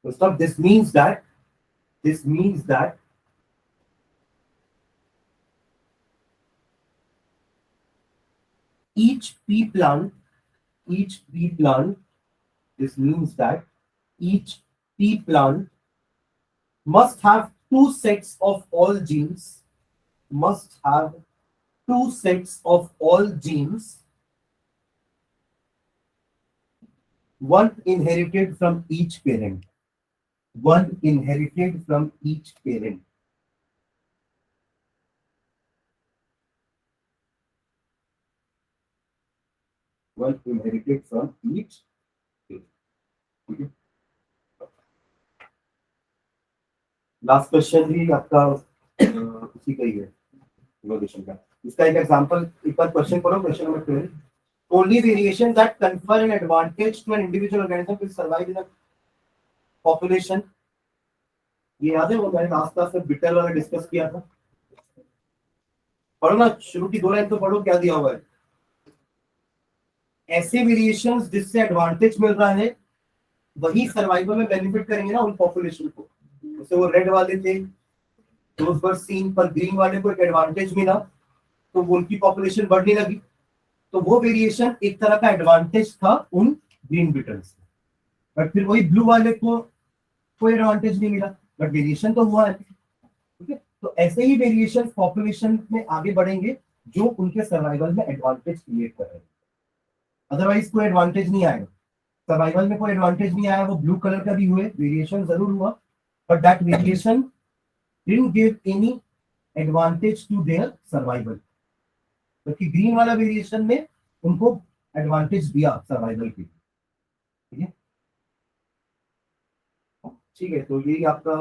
So stop. This means that each pea plant, this means that each pea plant must have two sets of all genes, must have two sets of all genes, one inherited from each parent, one inherited from each parent. One inherited from each parent. Last question भी आपका उसी का ही है, evolution का. इसका एक example एक बार question पढ़ो, question number 12. Only variation that confer an advantage to an individual organism will survive in a population. ये याद है वो मैंने लास्ट क्लास में बिटल वाला डिस्कस किया था. पढ़ो ना, शुरू की 2 लाइन तो पढ़ो, क्या दिया हुआ है. ऐसे वेरिएशंस जिससे एडवांटेज मिल रहा है वही सर्वाइवल में बेनिफिट करेंगे ना उन पॉपुलेशन को. जैसे वो रेड वाले थे, दोस वर सीन, पर ग्रीन वाले को एक एडवांटेज मिला तो वो उनकी पॉपुलेशन बढ़ने लगी. तो वो वेरिएशन एक तरह का एडवांटेज था उन ग्रीन बीटल्स को. बट फिर वही ब्लू वाले को कोई एडवांटेज नहीं मिला, बट वेरिएशन तो हुआ है. ठीक है, तो ऐसे ही वेरिएशन पॉपुलेशन में आगे बढ़ेंगे जो उनके सर्वाइवल में एडवांटेज क्रिएट कर रहे हैं. अदरवाइज कोई एडवांटेज नहीं आएगा. सर्वाइवल में कोई एडवांटेज नहीं आया, वो ब्लू कलर का भी हुए, वेरिएशन जरूर हुआ, but that variation didn't give any advantage to their survival. जबकि ग्रीन वाला वेरिएशन में उनको एडवांटेज दिया सर्वाइवल के लिए. ठीक है, ठीक है, तो यही आपका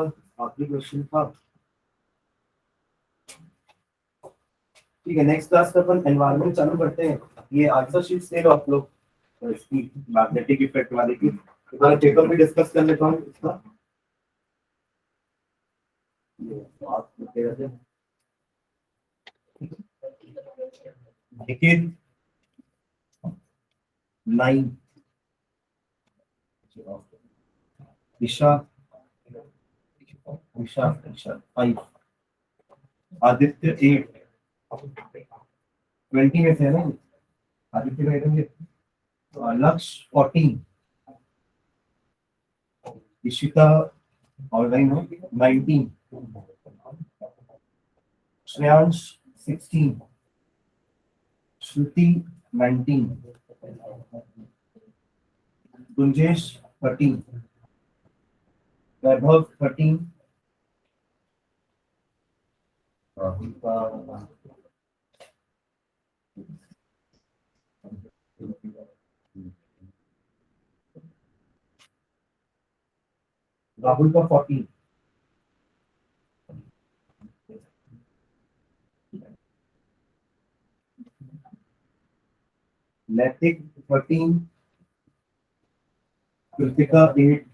आखिरी क्वेश्चन था. ठीक है, नेक्स्ट क्लास का अपन एनवायरनमेंट चालू करते हैं. ये आंसर शीट ले लो आप लोग, तो इसकी मैग्नेटिक इफेक्ट वाले की मैं पेपर भी डिस्कस कर लेता हूँ इसका. देखिए 9 ईशा 5, आदित्य 8, 20 में से है ना आदित्य का आइटम. लक्ष्य 14, इशिता ऑनलाइन हो 19, श्रेयांश 16, श्रुति 19, गुंजेश 13, वैभव 13, राहुल का 14, नैतिक 13, कृतिका 8,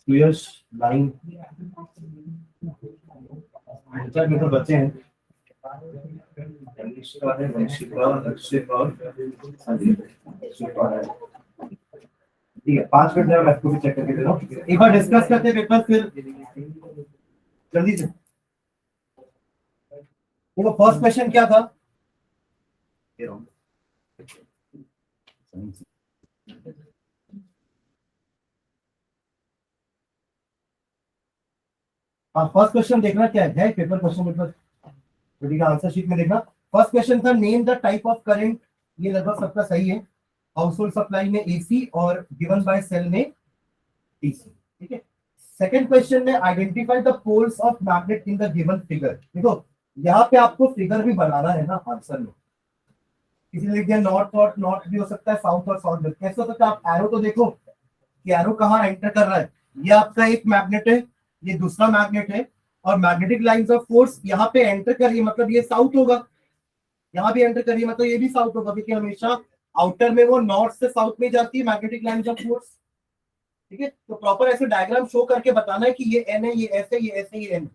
सुयश 9. में तो बच्चे हैं ठीक है. 5 मिनट मैं आपको भी चेक करके दे रहा हूँ. एक बार डिस्कस करते हैं पेपर, फिर जल्दी से. देखो फर्स्ट क्वेश्चन क्या था. हाँ फर्स्ट क्वेश्चन देखना क्या है पेपर क्वेश्चन पेपर ठीक है आंसर शीट में देखना। फर्स्ट क्वेश्चन था name the type of current, ये लगभग सबका सही है। हाउस होल्ड सप्लाई में एसी और गिवन बाय सेल में डीसी, ठीक है। सेकंड क्वेश्चन में identify the poles of magnet in the given figure. देखो यहाँ पे आपको फिगर भी बनाना है ना आंसर में। किसी ने लिख दिया नॉर्थ और नॉर्थ भी हो सकता है, साउथ और साउथ भी, कैसे हो सकता है। आप एरो तो देखो कि एरो कहाँ एंटर कर रहा है। ये आपका एक मैग्नेट है, ये दूसरा मैग्नेट है, और मैग्नेटिक लाइंस ऑफ फोर्स यहाँ पे एंटर कर रही है, मतलब ये साउथ होगा। यहाँ भी एंटर कर रही है मतलब ये भी साउथ होगा, क्योंकि हमेशा आउटर में वो नॉर्थ से साउथ में जाती है मैग्नेटिक लाइंस ऑफ फोर्स, ठीक है। तो प्रॉपर ऐसे डायग्राम शो करके बताना है कि ये एन है, ये ऐसे, ये ऐसे, ये एन।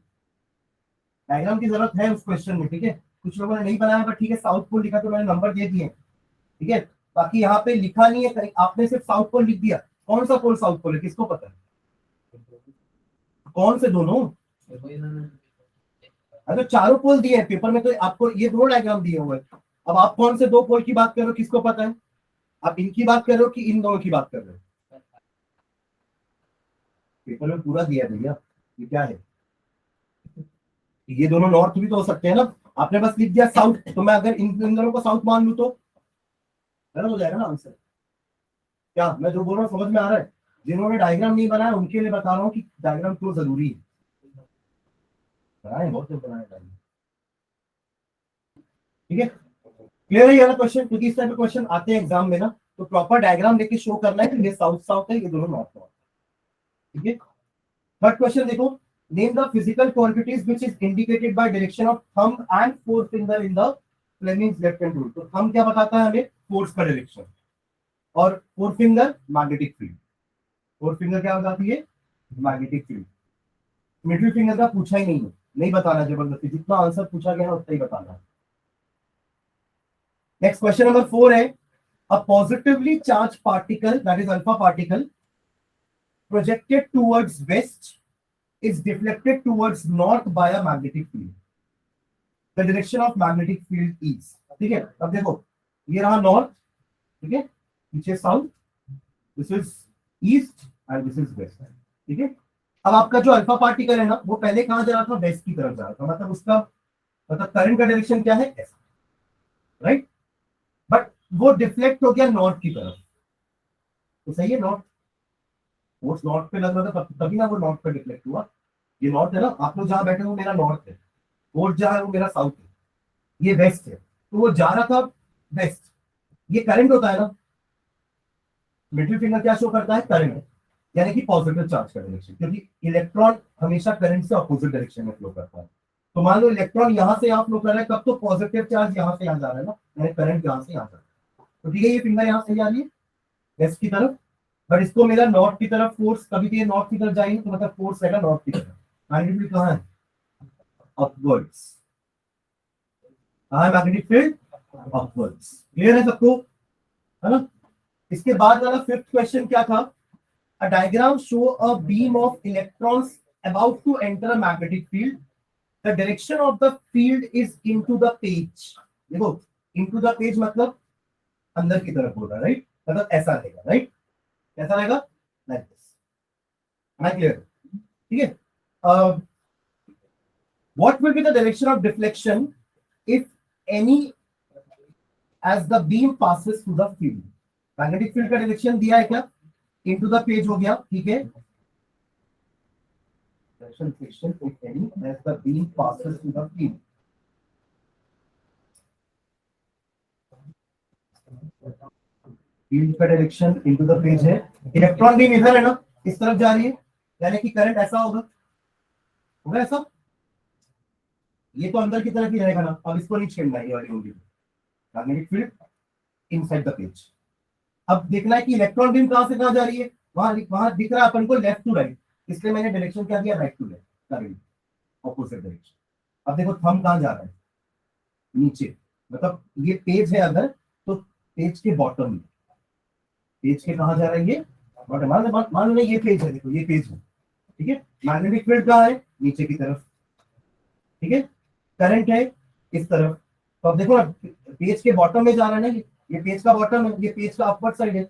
डायग्राम की जरूरत है उस क्वेश्चन में, ठीक है। कुछ लोगों ने नहीं बनाया पर ठीक है, साउथ पोल लिखा तो मैंने नंबर दे दिए, ठीक है। बाकी यहाँ पे लिखा नहीं है, आपने सिर्फ साउथ पोल लिख दिया। कौन सा पोल साउथ पोल है किसको पता है? कौन से दोनों? अगर चारों पोल दिए हैं पेपर में तो आपको ये दो डायग्राम दिए हुए हैं। अब आप कौन से दो पोल की बात कर रहे हो किसको पता है? आप इनकी बात कर रहे हो कि इन दोनों की बात कर रहे हो? पेपर में पूरा दिया है भैया, ये क्या है? ये दोनों नॉर्थ भी तो हो सकते हैं ना। आपने बस लिख दिया साउथ, तो मैं अगर इन दोनों को साउथ मान लू तो गलत हो जाएगा ना आंसर। क्या मैं जो बोल रहा हूँ समझ में आ रहा है? जिन्होंने डायग्राम नहीं बनाया उनके लिए बता रहा हूँ कि डायग्राम क्यों जरूरी है। बनाए बहुत लोग बनाए डायग्राम, ठीक है। क्लियर है ये वाला क्वेश्चन? क्योंकि इस टाइप के क्वेश्चन आते हैं एग्जाम में ना, तो प्रॉपर डायग्राम लेके शो करना है कि ये साउथ साउथ है, ये दोनों नॉर्थ नॉर्थ, ठीक है। थर्ड क्वेश्चन देखो, name the physical quantities which is indicated by direction of thumb and four finger in the Fleming's left hand rule. तो थंब क्या बताता है हमें? फोर्स का डायरेक्शन, और four finger magnetic field. Four finger क्या बताती है? Magnetic field. मिडिल फिंगर का पूछा ही नहीं है, नहीं बताना जबरदस्ती, जितना आंसर पूछा गया है उतना ही बताना है। नेक्स्ट क्वेश्चन नंबर 4 है, a positively charge particle that is alpha particle projected towards waste is deflected towards north by a magnetic field. The direction of magnetic field is, ठीक है। अब देखो ये रहा नॉर्थ, ठीक है, पीछे south, this is east and this is west, ठीक है। अब आपका जो अल्फा पार्टिकल है ना, वो पहले कहां जा रहा था? वेस्ट की तरफ जा रहा था, मतलब उसका मतलब करंट का डायरेक्शन क्या है? ऐसा, राइट। बट वो डिफ्लेक्ट हो गया नॉर्थ की तरफ, तो सही है नॉर्थ, वो नॉर्थ पे लग रहा था तभी ना वो नॉर्थ पे डिफ्लेक्ट हुआ। ये नॉर्थ है ना, आप लोग जहां बैठे हो मेरा नॉर्थ है, और जहां है वो मेरा साउथ है, ये वेस्ट है, तो वो जा रहा था वेस्ट। ये करंट होता है ना, मिडिल फिंगर क्या शो करता है? करंट, यानी कि पॉजिटिव चार्ज का डायरेक्शन, क्योंकि इलेक्ट्रॉन हमेशा करंट से अपोजिट डायरेक्शन में फ्लो करता है। तो मान लो इलेक्ट्रॉन यहां से यहाँ फ्लो कर रहा है, कब तो पॉजिटिव चार्ज यहाँ से यहाँ जा रहा है ना, यानी करंट यहाँ से यहाँ जा रहा है। तो ठीक है, ये फिंगर यहाँ से जा रही है वेस्ट की तरफ, बट इसको मेरा नॉर्थ की तरफ फोर्स, कभी भी ये नॉर्थ की तरफ जाएगी तो मतलब फोर्स रहेगा नॉर्थ की तरफ। मैग्नेटिक कहाँ है? अपवर्ड्स। कहाँ है मैग्नेटिक फील्ड? अपवर्ड्स। क्लियर है सबको? है ना। इसके बाद वाला फिफ्थ क्वेश्चन क्या था? A diagram show a beam of electrons about to enter a magnetic field, the direction of the field is into the page. देखो इनटू द पेज मतलब अंदर की तरफ होगा, राइट, मतलब ऐसा रहेगा, राइट, कैसा रहेगा? Like this. मैं क्लियर? ठीक है। What will be the direction of deflection if any as the beam passes through the field? Magnetic field का डायरेक्शन दिया है क्या? इनटू द पेज हो गया, ठीक है। Direction if any as the beam passes through the field. Field का direction into the page है, इलेक्ट्रॉन बीम इधर है ना, इस तरफ जा रही है, यानी कि करंट ऐसा होगा ऐसा, ये तो अंदर की तरफ ही रहेगा ना। अब इसको नहीं छेड़ना, ये वाली होगी magnetic field inside the page. अब देखना है कि इलेक्ट्रॉन बीम कहां से कहां जा रही है, वहां दिख रहा है अपन को लेफ्ट टू राइट, इसलिए मैंने डायरेक्शन क्या दिया? Right to left, current opposite direction. अब देखो थंब कहां जा रहा है? नीचे, मतलब ये पेज है अगर, तो पेज के बॉटम में, पेज के कहां जा रहा है? ये बॉटम। मान लो ये पेज है, देखो ये पेज है, ठीक है। मैग्नेटिक फील्ड कहां है? नीचे की तरफ, ठीक है। करंट है इस तरफ, तो अब देखो ना पेज के बॉटम में जा रहा है ना, ये पेज का बॉटम है, ये पेज का अपर साइड है,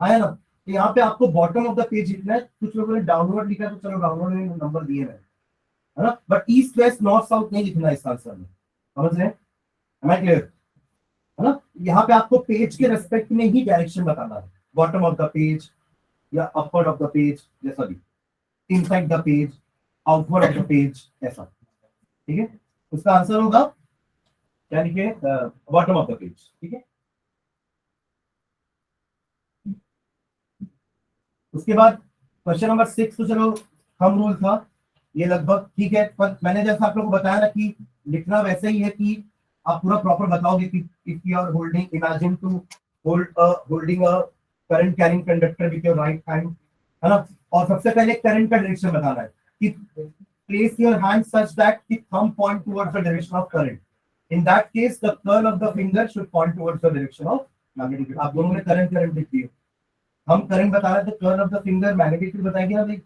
आया ना। तो यहाँ पे आपको बॉटम ऑफ द पेज लिखना है। कुछ लोगों ने डाउनवर्ड लिखा है, तो चलो डाउनवर्ड में नंबर दिए हैं, है ना, but east west north south नहीं लिखना इस आंसर में, समझ रहे हैं? Am I clear? है ना, यहाँ पे आपको पेज के रेस्पेक्ट में ही डायरेक्शन बताना है, बॉटम ऑफ द पेज या अपवर्ड ऑफ द पेज, या sorry inside the page, outward of the page, ऐसा, ठीक है। उसका आंसर होगा क्या लिखे, बॉटम ऑफ द पेज, ठीक है। उसके बाद क्वेश्चन नंबर 6 तो चलो हम रूल था, ये लगभग ठीक है, पर मैंने जैसा आप लोगों को बताया ना कि लिखना वैसे ही है कि आप पूरा प्रॉपर बताओगे कि if you are holding, imagine to holding a current carrying conductor with your right hand, है ना, और सबसे पहले करंट का डायरेक्शन बताना है कि place your hand such that कि thumb point towards the direction of current, in that case the curl of the finger should point towards the direction of magnetic field. आप दोनों ने करंट करंट लिख दिए, हम करंट बता रहे थे, curl of the finger magnetic field बताएंगे ना भाई,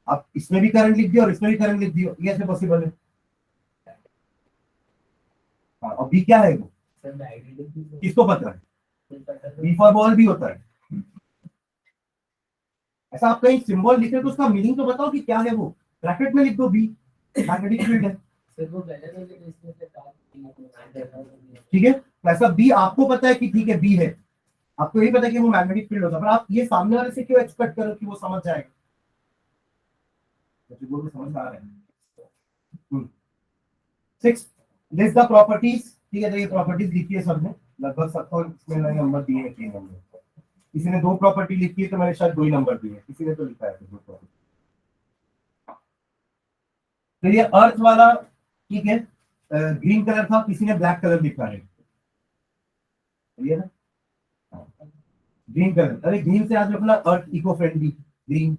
आप इसमें भी करंट लिख दियो और इसमें भी करंट लिख दियो, ये ऐसे पॉसिबल है? हाँ, और बी क्या है वो, किसको पता है? बी फॉर बॉल भी होता है। ऐसा आप कहीं सिंबल लिखे तो उसका मीनिंग तो बताओ कि क्या है वो, ब्रैकेट में लिख दो बी, मैग्नेटिक फील्ड है, ठीक है। तो ऐसा बी आपको पता है कि ठीक है बी है, आपको यही पता है कि वो मैग्नेटिक फील्ड होता है, पर आप ये सामने वाले से क्यों एक्सपेक्ट करो कि वो समझ जाएगा? वो भी समझ आ रहा है। 6 लिस्ट द प्रॉपर्टीज, ठीक है, तो ये प्रॉपर्टीज लिखी है सबने, लगभग सबको इसमें मैंने नंबर दिए हैं, 3 नंबर। किसी ने 2 प्रॉपर्टी लिखी है तो मैंने शायद 2 ही नंबर दिए, किसी ने तो लिखा है 2 प्रॉपर्टी। तो ये अर्थ वाला ठीक है, ग्रीन कलर था, किसी ने ब्लैक कलर लिखा है, ये ना ग्रीन कलर, अरे ग्रीन से आज अपना अर्थ इको फ्रेंडली ग्रीन,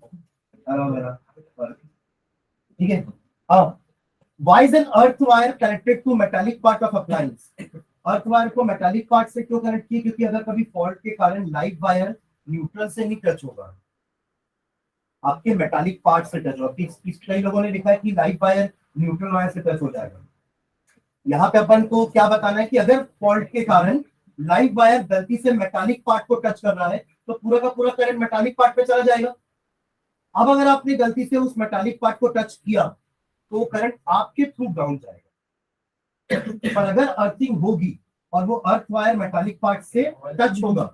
ठीक है। हाँ, why is an earth wire connected to metallic part of appliance? Earth wire को मेटालिक पार्ट से क्यों कनेक्ट किया? क्योंकि अगर कभी फॉल्ट के कारण लाइव वायर न्यूट्रल से नहीं टच होगा, आपके मेटालिक पार्ट से टच होगा। कई लोगों ने लिखा है कि लाइव वायर न्यूट्रल वायर से टच हो जाएगा। यहाँ पे अपन को क्या बताना है कि अगर फॉल्ट के कारण लाइव वायर गलती से मेटालिक पार्ट को टच कर रहा है तो पूरा का पूरा करंट मेटालिक पार्ट पे चला जाएगा। अब अगर आपने गलती से उस मेटालिक पार्ट को टच किया तो करंट आपके थ्रू ग्राउंड जाएगा, पर अगर अर्थिंग होगी और वो अर्थ वायर मेटालिक पार्ट से टच होगा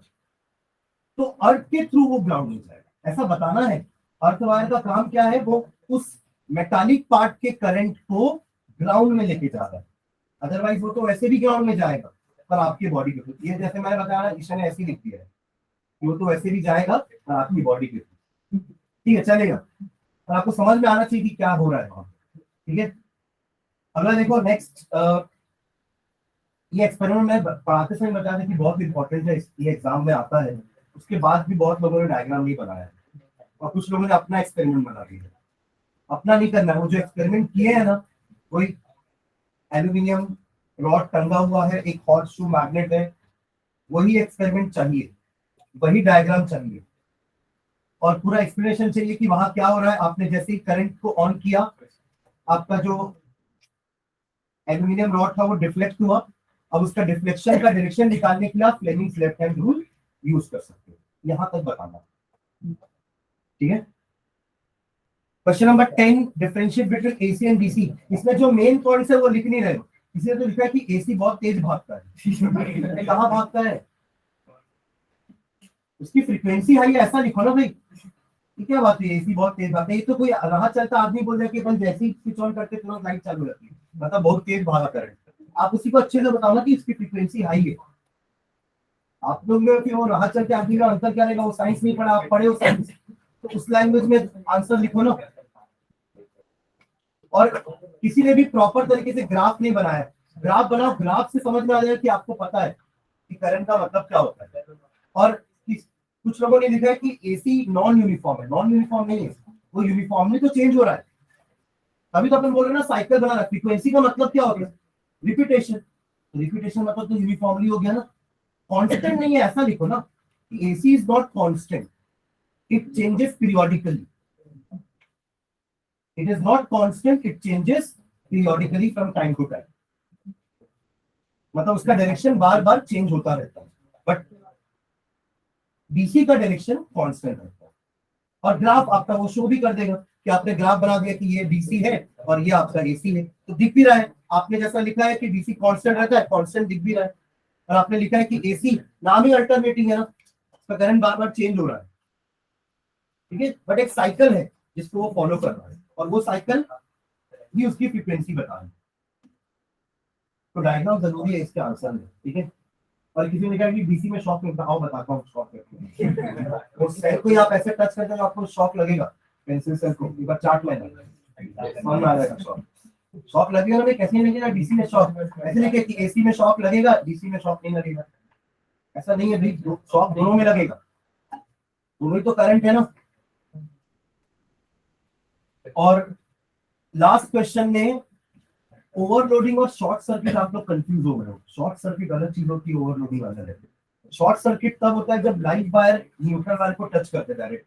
तो अर्थ के थ्रू वो ग्राउंड हो जाएगा, ऐसा बताना है। अर्थ वायर का काम क्या है, वो उस मेटालिक पार्ट के करंट को ग्राउंड में लेके जा रहा है, अदरवाइज वो तो वैसे भी ग्राउंड में जाएगा पर आपकी बॉडी के थ्रू। ये जैसे मैंने बताया, ईशा ने ऐसे लिख दिया है, वो तो वैसे भी जाएगा पर आपकी बॉडी के थ्रू, ठीक है, चलेगा। और आपको समझ में आना चाहिए कि क्या हो रहा है वहां, ठीक है। अगला देखो नेक्स्ट, ये एक्सपेरिमेंट में पढ़ाते समय बताया था कि बहुत इंपॉर्टेंट है, ये एग्जाम में आता है। उसके बाद भी बहुत लोगों ने डायग्राम नहीं बनाया और कुछ लोगों ने अपना एक्सपेरिमेंट बना दिया। अपना नहीं करना है, वो जो एक्सपेरिमेंट किए हैं ना, कोई एल्यूमिनियम रॉड टंगा हुआ है, एक हॉट शू मैग्नेट है, वही एक्सपेरिमेंट चाहिए, वही डायग्राम चाहिए और पूरा एक्सप्लेनेशन चाहिए कि वहां क्या हो रहा है। आपने जैसे ही करंट को ऑन किया, आपका जो एल्यूमिनियम रॉड था वो डिफ्लेक्ट हुआ। अब उसका डिफ्लेक्शन का डायरेक्शन निकालने के लिए आप Fleming's left hand rule use कर सकते हो। यहां तक बताना, ठीक है। Question number 10, differentiate between AC and DC. इसमें जो मेन पॉइंट्स है वो लिख नहीं रहे हो, इसलिए तो लिखा है कि एसी बहुत तेज भागता है। कहाँ भागता है? उसकी फ्रीक्वेंसी हाई है, ऐसा लिखो ना भाई। ये क्या बात है, एसी बहुत तेज भागता है? ये तो कोई राह चलता आदमी बोल रहा है कि अपन जैसे ही स्विच ऑन करते तुरंत लाइट चालू रहती है, मतलब बहुत तेज भागा करंट। आप उसी को अच्छे से बताओ ना कि इसकी फ्रीक्वेंसी हाई है। आप लोग में कि वो राह चलते आदमी का अंतर क्या रहेगा, वो साइंस नहीं पढ़ा, आप पढ़े हो साइंस, तो उस लैंग्वेज में आंसर लिखो ना। और किसी ने भी प्रॉपर तरीके से ग्राफ नहीं बनाया, ग्राफ बनाओ, ग्राफ से समझ में आ जाएगा कि आपको पता है कि करंट का मतलब क्या होता है। और कुछ लोगों ने लिखा है कि एसी नॉन यूनिफॉर्म है, नॉन यूनिफॉर्म नहीं है, वो यूनिफॉर्मली तो चेंज हो रहा है। अभी तो अपन बोल रहे हैं ना साइकिल बना रहा है, फ्रीक्वेंसी का मतलब क्या होता है? रिपीटेशन। रिपीटेशन मतलब तो यूनिफॉर्मली हो गया ना, कांस्टेंट नहीं है, ऐसा लिखो ना कि AC is not constant, it changes periodically. It is not constant, it changes periodically from time to time. मतलब उसका डायरेक्शन बार बार चेंज होता रहता है, बट डीसी का डायरेक्शन कांस्टेंट रहता है। और ग्राफ आपका वो शो भी कर देगा कि आपने ग्राफ बना दिया कि ये डीसी है और ये आपका एसी है, तो दिख भी रहा है। आपने जैसा लिखा है कि डीसी कांस्टेंट रहता है, कांस्टेंट दिख भी रहा है। और आपने लिखा है कि एसी नाम ही अल्टरनेटिंग है ना, उसका करंट बार बार चेंज हो रहा है, ठीक है, बट एक साइकिल है जिसको वो फॉलो कर रहा है, और वो साइकिल ही उसकी फ्रीक्वेंसी बता रही है। तो डायग्राम जरूरी है इसके आंसर में, ठीक है। और किसी ने कहा कि डीसी में शॉक मिलता, आओ बताता हूँ शॉक कैसे। उस सेल को ही आप ऐसे टच करते हो आपको शॉक लगेगा, पेंसिल सेल को एक बार चार्ट में समझ में आ जाएगा शॉक। शॉक लगेगा ना, कैसे नहीं लगेगा डीसी में शॉक, ऐसे नहीं कि एसी में शॉक लगेगा डीसी में शॉक नहीं लगेगा, ऐसा नहीं है भाई, शॉक दोनों में लगेगा, दोनों ही तो करंट है ना। और लास्ट क्वेश्चन में ओवरलोडिंग और शॉर्ट सर्किट आप लोग कंफ्यूज हो गए हो। शॉर्ट सर्किट अलग चीज होती है, ओवरलोडिंग अलग है। शॉर्ट सर्किट तब होता है जब लाइव वायर न्यूट्रल वायर को टच करते डायरेक्ट,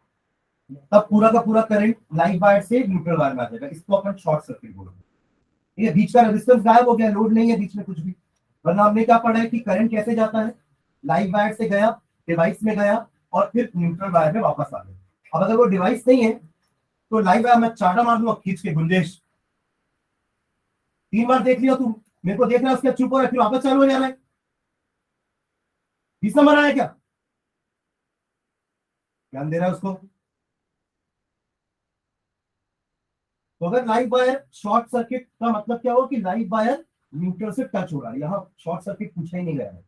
तब पूरा का पूरा करंट लाइव वायर से न्यूट्रल वायर में आ जाएगा, इसको अपन शॉर्ट सर्किट बोलते हैं। ये बीच का रेजिस्टेंस गायब हो गया, लोड नहीं है बीच में कुछ भी, वरना हमने क्या पढ़ा है कि करंट कैसे जाता है, लाइव वायर से गया, डिवाइस में गया और फिर न्यूट्रल वायर में वापस आ गया। अब अगर वो डिवाइस नहीं है तो लाइव वायर में चाटा मार दूंगा खींच के, गुंजेश 3 बार देख लिया तू, मेरे को देख रहा है उसके चुप हो रहा है, फिर वापस चालू हो जा रहा है, 20 नंबर आया क्या, ध्यान दे रहा है उसको। तो अगर लाइव वायर शॉर्ट सर्किट का मतलब क्या हो कि लाइव वायर न्यूट्रल से टच हो रहा है, यहाँ शॉर्ट सर्किट पूछा ही नहीं गया है।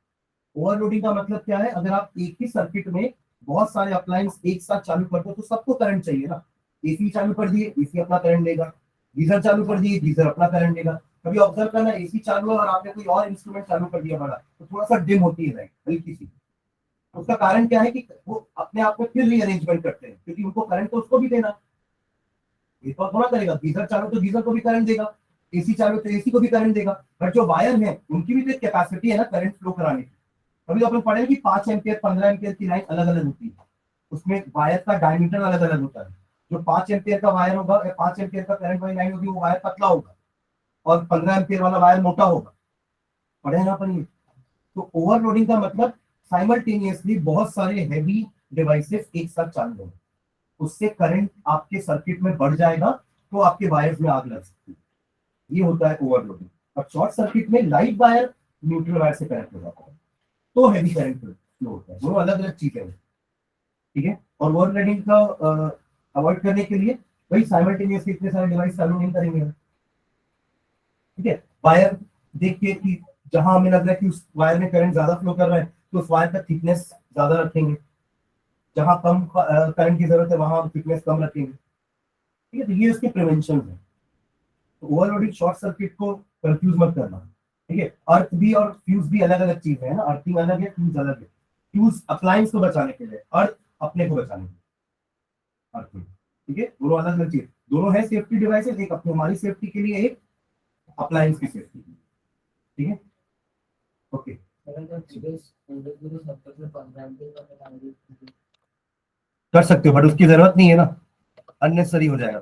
ओवरलोडिंग का मतलब क्या है, अगर आप एक ही सर्किट में बहुत सारे अप्लायंस एक साथ चालू करते हो तो सबको करंट चाहिए ना। एसी चालू कर दिए, एसी अपना करंट देगा, गीजर चालू कर दिए, गीजर अपना करंट देगा। कभी ऑब्जर्व करना, एसी चालू है और आपने कोई और इंस्ट्रूमेंट चालू कर दिया बड़ा, तो थोड़ा सा डिम होती है लाइट हल्की सी। उसका कारण क्या है कि वो अपने आप में फिर रीअरेंजमेंट करते हैं, क्योंकि उनको करंट तो उसको भी देना, ये तो थोड़ा करेगा, गीजर चालू तो गीजर को भी करंट देगा, एसी चालू तो एसी को भी करंट देगा। बट जो वायर है उनकी भी तो एक कैपेसिटी है ना करंट फ्लो कराने की। कभी तो अपन पढ़े कि 5 एम्पियर 15 एम्पियर की लाइन अलग अलग होती है, उसमें वायर का डायमीटर अलग अलग होता है। जो 5 एम्पियर का वायर होगा, 5 एम्पियर का करंट वाली लाइन होगी, वो वायर पतला होगा और 15 एम्पियर वाला वायर मोटा होगा, पढ़े ना अपन ये। तो ओवरलोडिंग का मतलब साइमल्टेनियसली बहुत सारे हैवी डिवाइसेस एक साथ चालू होंगे, उससे करंट आपके सर्किट में बढ़ जाएगा, तो आपके वायर्स में आग लग सकती है, ये होता है ओवरलोडिंग। और शॉर्ट सर्किट में लाइव वायर न्यूट्रल वायर से कनेक्ट हो जाता है, तो हैवी करंट फ्लो होता है, दोनों अलग अलग चीजें हैं, ठीक है। और ओवरलोडिंग का अवॉइड करने के लिए वही साइमल्टेनियसली इतने सारे डिवाइस चालू नहीं करेंगे, ठीक है। वायर देख के कि जहां हमें लग रहा है कि उस वायर में करंट ज्यादा फ्लो कर रहा है तो उस वायर का थिकनेस ज्यादा रखेंगे, जहां कम करंट की जरूरत है वहां हम थिकनेस कम रखेंगे, ठीक है। तो ये उसके प्रिवेंशन है। तो ओवरलोडिंग शॉर्ट सर्किट को कंफ्यूज मत करना, ठीक है। अर्थ भी और फ्यूज भी अलग अलग चीजें हैं ना, अर्थिंग अलग है, फ्यूज अलग है। फ्यूज अप्लायंस को बचाने के लिए, अर्थ अपने को बचाने के लिए, अर्थिंग, ठीक है, दोनों अलग अलग चीज, दोनों है सेफ्टी डिवाइसेस, एक अपनी हमारी सेफ्टी के लिए, एक अप्लायंस की सेफ्टी, ठीक है, ओके। कर सकते हो बट उसकी जरूरत नहीं है ना, अननेसेसरी हो जाएगा।